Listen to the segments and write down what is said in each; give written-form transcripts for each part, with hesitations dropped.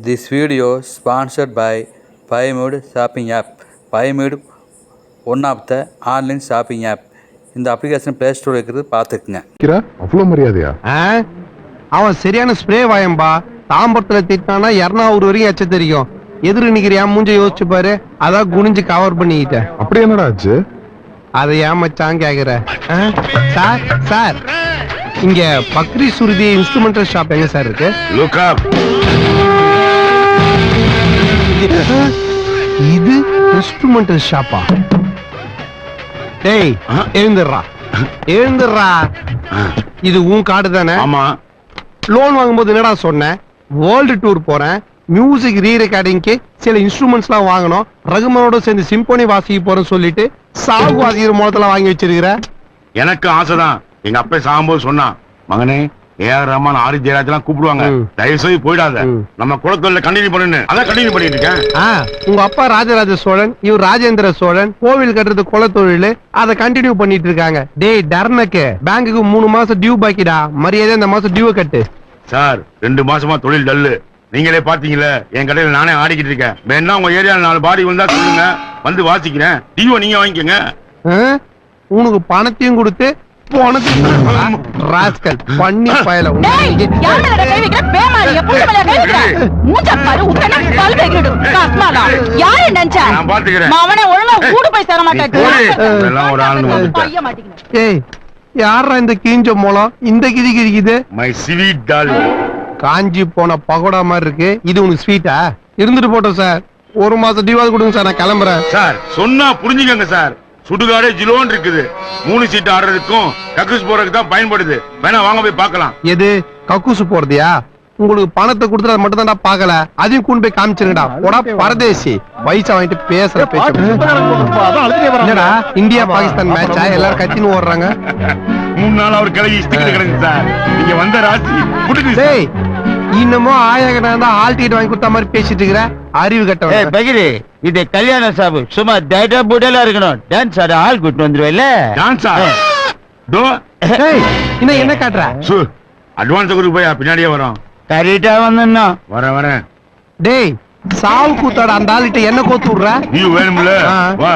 This video sponsored by Buymood shopping app. Buymood one of the online shopping app. இந்த application play store இருக்குது பார்த்துக்குங்க. அவ்வளோ மரியாதையா? அவன் சரியான ஸ்ப்ரே வாயம்பா. தாம்பரத்துல திட்டானா 200 வரையும் எச்ச தெரியும். எதிர நிக்கிறியா மூஞ்ச யோசிச்சு பாரு. அதான் குனிஞ்சு கவர் பண்ணிக்கிட்டேன். அப்படி என்னடா ஆச்சு? அதை ஏன் மச்சான் கேக்குற? சார் சார் இங்க பக்ரி சுருதி இன்ஸ்ட்ருமெண்டல் ஷாப் எங்க சார் இருக்கு? Look up. இது இன்ஸ்ட்ருமெண்டல் ஷாப்பா? டேய் எழுந்துடுறா எழுந்துடுறா. இது உன் கார்டு தானே? ஆமா. லோன் வாங்கும்போது என்னடா சொன்னேன்? வேர்ல்டு டூர் போறேன், மியூசிக் ரீ ரெக்கார்டிங்க்கு சில இன்ஸ்ட்ருமெண்ட்ஸ்லாம் வாங்கணும், ரகுமானோட சேர்ந்து சிம்போனி வாசிக்க போறேன்னு சொல்லிட்டு சாகு வாசிக்கிற மூலத்துல வாங்கி வச்சிருக்கிற. எனக்கு ஆசைதான். எங்க அப்பா சாகும்போது சொன்னான், மகனே ஏஆர் ரஹ்மான் ஆரி ஜெயராஜ் கூப்பிடுவாங்க, தயவு செய்து போயிடாத, நம்ம குலத்தொழில கண்டினியூ பண்ணுன்னு. அதான் கண்டினியூ பண்ணிட்டு இருக்கேன். உங்க அப்பா ராஜராஜ சோழன், இவர் ராஜேந்திர சோழன், கோவில் கட்டுறது குலத்தொழில், அதை கண்டினியூ பண்ணிட்டு இருக்காங்க. டேய் டர்னக்கு பேங்குக்கு 3 மாசம் டியூ பாக்கிடா, மரியாதை இந்த மாசம் டியூ கட்டு. சார் 2 மாசமா தொழில் டல்லு. நீங்களே பாத்தீங்களே, என் கடையில நானே ஆடிக்கிட்டு இருக்கேன். வேணா உங்க ஏரியால 4 பாடி வந்தா சொல்லுங்க, வந்து வாசிக்கிறேன். டியூ நீங்க வாங்கிக்கங்க. உனக்கு பணத்தையும் கொடுத்து பண்ணி பயல யாரா இந்த கீஞ்ச மூலம் இந்த கிதி கிதிக்குது? My sweet darling. காஞ்சி போன பகோடா மாதிரி இருக்கு. இது உனக்கு ஸ்வீட்டா? இருந்துட்டு போட்டோம் சார். 1 மாசம் டிவாது கொடுங்க சார், நான் கிளம்புறேன். சார் சொன்னா புரிஞ்சுக்கங்க சார். சுடுகாடே ஜிலோன் இருக்குது. 3 சீட் ஆடுறதுக்கும் கக்கூஸ் போறதுக்கு தான் பயன்படுது. வேணா வாங்க போய் பார்க்கலாம். எது கக்கூசு போறதையா? உங்களுக்கு பணத்தை கொடுத்து அதை மட்டும் தான்டா பாக்கல, அதையும் கூண்டு போய் காமிச்சிருங்கடா. போடா பரதேசி, வயசா வாங்கிட்டு பேசுற பேச்சு. இந்தியா பாகிஸ்தான் மேட்சா? எல்லாரும் கத்தின்னு ஓடுறாங்க. 3 நாள் அவர் கிளவி இஷ்டத்துக்கு கிடக்கு சார். நீங்க வந்த ராசி இன்னமும் ஆயகனா ஆல் டிக்கெட் வாங்கி கொடுத்த மாதிரி பேசிட்டு இருக்கிற அறிவு கட்டவன். பகிரி, இது கல்யாண சாபு. சும்மா டேட்டா புடலா இருக்கணும். டான்ஸ் ஆட ஆள் கூட்டு வந்துருவேல. டான்ஸா? டோ இன்னும் என்ன காட்டுற? அட்வான்ஸ் கொடுத்து போய் பின்னாடியே வரோம். கரெக்டா வந்தா வரேன். டேய் சாவு கூத்தாட அந்த ஆள்கிட்ட என்ன கோத்து விடுற? நீ வேணும்ல வா.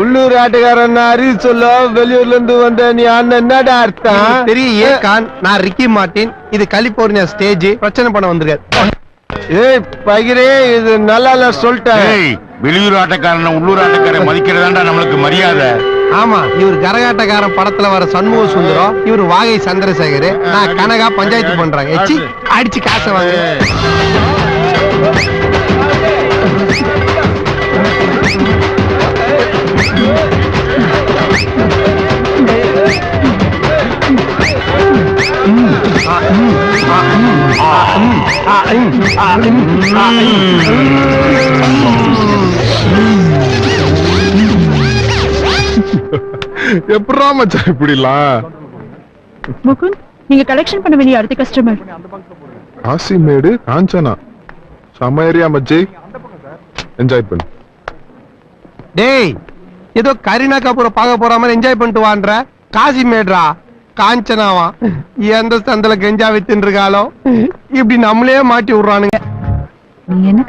உள்ளூர் ஆட்டுக்காரன் அறிவு சொல்ல, வெளியூர்ல இருந்து வந்த நீ அண்ணன் என்னடா அர்த்தம்? பெரிய ஏகான், நான் ரிக்கி மார்ட்டின். இது கலிபோர்னியா ஸ்டேஜ். பிரச்சனை பண்ண வந்திருக்காரு. ஏய் பகிரே, இது நல்லா சொல்லிட்டேன். வெளியூர் ஆட்டக்காரன் உள்ளூர் ஆட்டக்காரன் மதிக்கிறதாண்டா நம்மளுக்கு மரியாதை. ஆமா, இவர் கரகாட்டக்காரன் படத்துல வர சண்முக சுந்தரம், இவர் வாகை சந்திரசேகர், நான் கனகா பஞ்சாயத்து பண்றாங்க. அடிச்சு காசை வாங்க. எப்படா மச்சான் இப்படிலாம்? முகுந்த், நீங்க கலெக்ஷன் பண்ண வேண்டிய அடுத்த கஸ்டமர் காசிமேடு காஞ்சனா. செம ஏரியா மச்சி, என்ஜாய் பண்ணு. டேய் ஏதோ கரீனா கபூர் பார்க்க போற மாதிரி என்ஜாய் பண்ணிட்டு வான்ற. காசிமேடுரா காஞ்சனாவா? எந்த சந்தல கெஞ்சா வித்துன்னு இருக்காளோ, இப்படி நம்மளே மாட்டி விடுறானுங்க. என்ன